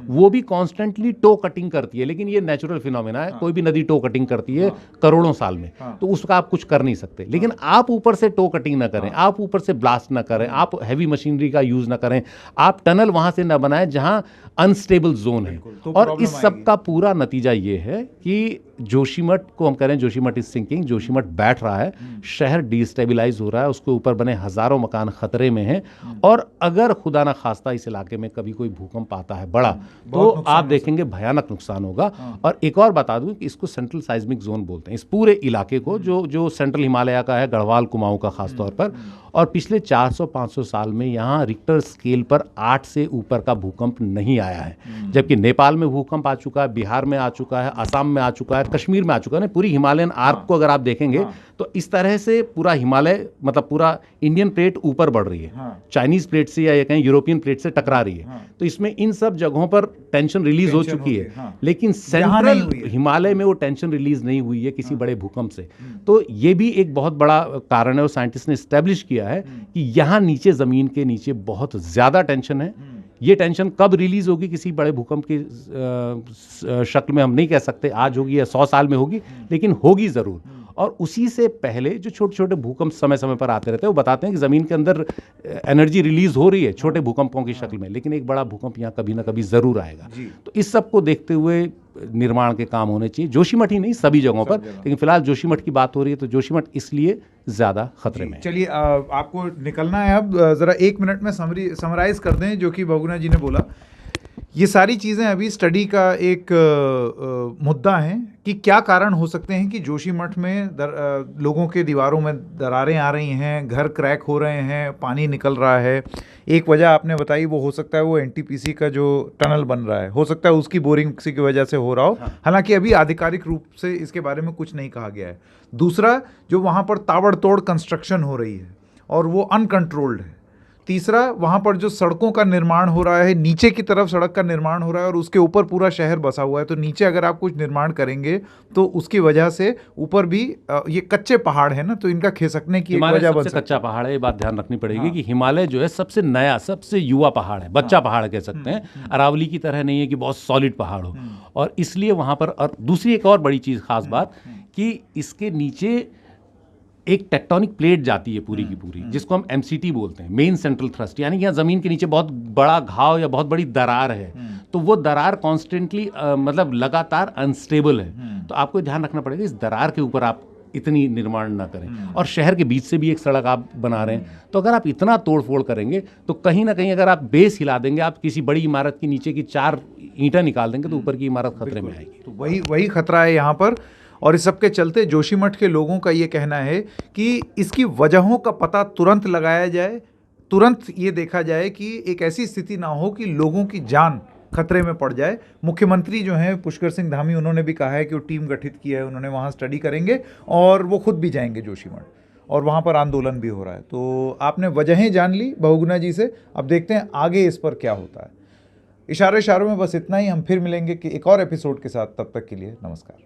वो भी constantly to cutting करती है, लेकिन ये नेचुरल फिनोमेना है, कोई भी नदी टो कटिंग करती है करोड़ों साल में, तो उसका आप कुछ कर नहीं सकते। लेकिन आप ऊपर से टो कटिंग ना करें, आप ऊपर से ब्लास्ट ना करें, आप हैवी मशीनरी का यूज ना करें, आप टनल वहां से ना बनाएं जहां अनस्टेबल जोन है। और इस सब का पूरा नतीजा ये है कि जोशीमठ को हम करें, जोशीमठ इज सिंकिंग, जोशीमठ बैठ रहा है, शहर डिस्टेबलाइज हो रहा है, उसके ऊपर बने हजारों मकान खतरे में हैं। और अगर खुदा ना खास्ता इस इलाके में कभी कोई भूकंप आता है बड़ा, तो आप देखेंगे भयानक नुकसान होगा। और एक और बता दूं कि इसको सेंट्रल साइज्मिक जोन बोलते हैं, इस पूरे इलाके को जो सेंट्रल हिमालय का है, गढ़वाल कुमाऊं का खासतौर पर। और पिछले 400-500 साल में यहाँ रिक्टर स्केल पर 8 से ऊपर का भूकंप नहीं आया है, जबकि नेपाल में भूकंप आ चुका है, बिहार में आ चुका है, असम में आ चुका है, कश्मीर में आ चुका है। पूरी हिमालयन आर्क को अगर आप देखेंगे तो इस तरह से पूरा हिमालय, मतलब पूरा इंडियन प्लेट ऊपर बढ़ रही है, चाइनीज प्लेट से या ये कहें यूरोपियन प्लेट से टकरा रही है। तो इसमें इन सब जगहों पर टेंशन रिलीज हो चुकी है, लेकिन सेंट्रल हिमालय में वो टेंशन रिलीज नहीं हुई है किसी बड़े भूकंप से। तो ये भी एक बहुत बड़ा कारण है, और साइंटिस्ट ने एस्टेब्लिश किया है कि यहाँ नीचे, जमीन के नीचे बहुत ज्यादा टेंशन है। ये टेंशन कब रिलीज होगी किसी बड़े भूकंप की शक्ल में हम नहीं कह सकते, आज होगी या 100 साल में होगी, लेकिन होगी जरूर। और उसी से पहले जो छोटे छोटे भूकंप समय समय पर आते रहते हैं, वो बताते हैं कि ज़मीन के अंदर एनर्जी रिलीज हो रही है छोटे भूकंपों की शक्ल में, लेकिन एक बड़ा भूकंप यहाँ कभी ना कभी ज़रूर आएगा। तो इस सब को देखते हुए निर्माण के काम होने चाहिए, जोशीमठ ही नहीं सभी जगहों पर, लेकिन फिलहाल जोशीमठ की बात हो रही है तो जोशीमठ इसलिए ज़्यादा खतरे में। चलिए, आपको निकलना है अब, ज़रा 1 मिनट में समराइज़ कर दें जो कि बहुगुणा जी ने बोला। ये सारी चीज़ें अभी स्टडी का एक मुद्दा है कि क्या कारण हो सकते हैं कि जोशीमठ में लोगों के दीवारों में दरारें आ रही हैं, घर क्रैक हो रहे हैं, पानी निकल रहा है। एक वजह आपने बताई, वो हो सकता है वो एनटीपीसी का जो टनल बन रहा है, हो सकता है उसकी बोरिंग की वजह से हो रहा हो। हालांकि अभी आधिकारिक रूप से इसके बारे में कुछ नहीं कहा गया है। दूसरा, जो वहाँ पर ताबड़तोड़ कंस्ट्रक्शन हो रही है और वो अनकंट्रोल्ड है। तीसरा, वहाँ पर जो सड़कों का निर्माण हो रहा है, नीचे की तरफ सड़क का निर्माण हो रहा है और उसके ऊपर पूरा शहर बसा हुआ है। तो नीचे अगर आप कुछ निर्माण करेंगे तो उसकी वजह से ऊपर भी ये कच्चे पहाड़ है ना, तो इनका खिसकने की एक वजह बन सकती है। कच्चा पहाड़ है, ये बात ध्यान रखनी पड़ेगी कि हिमालय जो है सबसे नया, सबसे युवा पहाड़ है, बच्चा पहाड़ कह सकते हैं। अरावली की तरह नहीं है कि बहुत सॉलिड पहाड़ हो, और इसलिए वहाँ पर। और दूसरी एक और बड़ी चीज़, खास बात, कि इसके नीचे एक टेक्टोनिक प्लेट जाती है पूरी की पूरी, जिसको हम एमसीटी बोलते हैं, मेन सेंट्रल थ्रस्ट, यानी यहाँ ज़मीन के नीचे बहुत बड़ा घाव या बहुत बड़ी दरार है। तो वो दरार कॉन्स्टेंटली, मतलब लगातार अनस्टेबल है। तो आपको ध्यान रखना पड़ेगा इस दरार के ऊपर आप इतनी निर्माण ना करें। और शहर के बीच से भी एक सड़क आप बना रहे हैं, तो अगर आप इतना तोड़फोड़ करेंगे तो कहीं ना कहीं अगर आप बेस हिला देंगे, आप किसी बड़ी इमारत की नीचे की 4 ईंटें निकाल देंगे तो ऊपर की इमारत खतरे में आएगी। तो वही खतरा है यहाँ पर। और इस सब के चलते जोशीमठ के लोगों का ये कहना है कि इसकी वजहों का पता तुरंत लगाया जाए, तुरंत ये देखा जाए कि एक ऐसी स्थिति ना हो कि लोगों की जान खतरे में पड़ जाए। मुख्यमंत्री जो हैं पुष्कर सिंह धामी, उन्होंने भी कहा है कि वो टीम गठित की है, उन्होंने वहाँ स्टडी करेंगे और वो खुद भी जाएंगे जोशीमठ, और वहाँ पर आंदोलन भी हो रहा है। तो आपने वजहें जान ली बहुगुणा जी से, अब देखते हैं आगे इस पर क्या होता है। इशारों में बस इतना ही। हम फिर मिलेंगे कि एक और एपिसोड के साथ, तब तक के लिए नमस्कार।